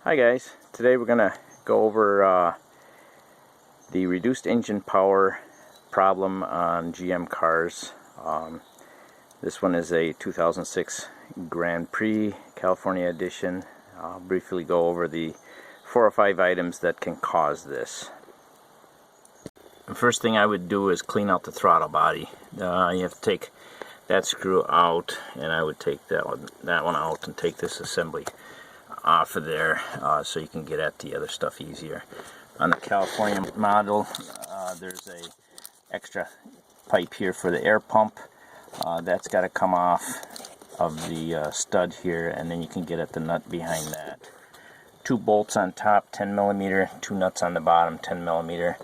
Hi guys, today we're going to go over the reduced engine power problem on GM cars. This one is a 2006 Grand Prix California edition. I'll briefly go over the 4 or 5 items that can cause this. The first thing I would do is clean out the throttle body. You have to take that screw out, and I would take that one out and take this assembly off of there so you can get at the other stuff easier. On the California model, there's a extra pipe here for the air pump. That's got to come off of the stud here, and then you can get at the nut behind that. 2 bolts on top, 10 millimeter, 2 nuts on the bottom, 10 millimeter,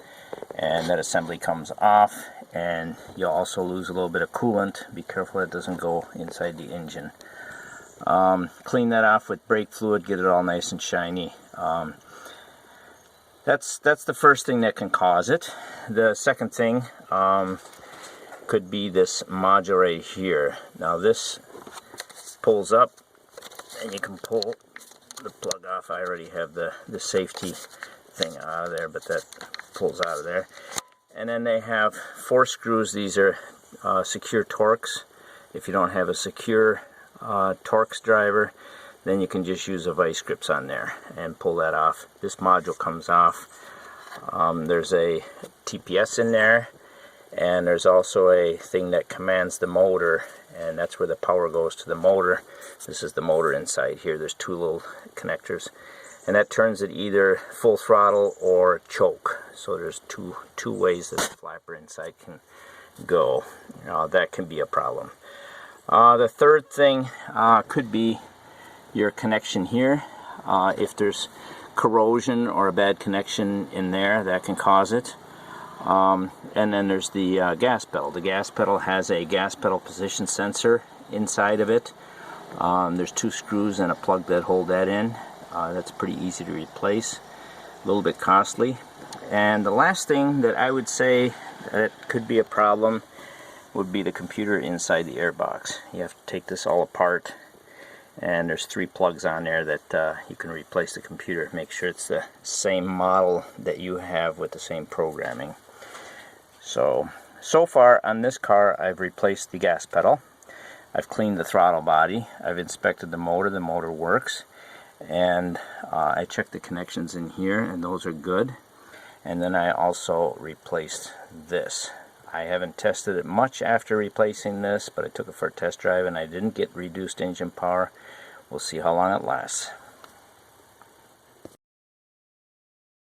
and that assembly comes off. And you'll also lose a little bit of coolant. Be careful it doesn't go inside the engine. Clean that off with brake fluid, get it all nice and shiny. That's the first thing that can cause it. The second thing could be this module right here. Now this pulls up and you can pull the plug off. I already have the safety thing out of there, but that pulls out of there. And then they have 4 screws. These are secure Torx. If you don't have a secure Torx driver, then you can just use a vice grips on there and pull that off. This module comes off. There's a TPS in there, and there's also a thing that commands the motor, and that's where the power goes to the motor. This is the motor inside here. There's 2 little connectors, and that turns it either full throttle or choke. So there's two ways that the flapper inside can go. That can be a problem. The third thing could be your connection here. If there's corrosion or a bad connection in there, that can cause it. And then there's the gas pedal. The gas pedal has a gas pedal position sensor inside of it. There's 2 screws and a plug that hold that in. That's pretty easy to replace. A little bit costly. And the last thing that I would say that could be a problem would be the computer inside the airbox. You have to take this all apart, and there's 3 plugs on there that you can replace the computer. Make sure it's the same model that you have with the same programming. So far on this car, I've replaced the gas pedal. I've cleaned the throttle body. I've inspected the motor. The motor works. And I checked the connections in here, and those are good. And then I also replaced this. I haven't tested it much after replacing this, but I took it for a test drive and I didn't get reduced engine power. We'll see how long it lasts.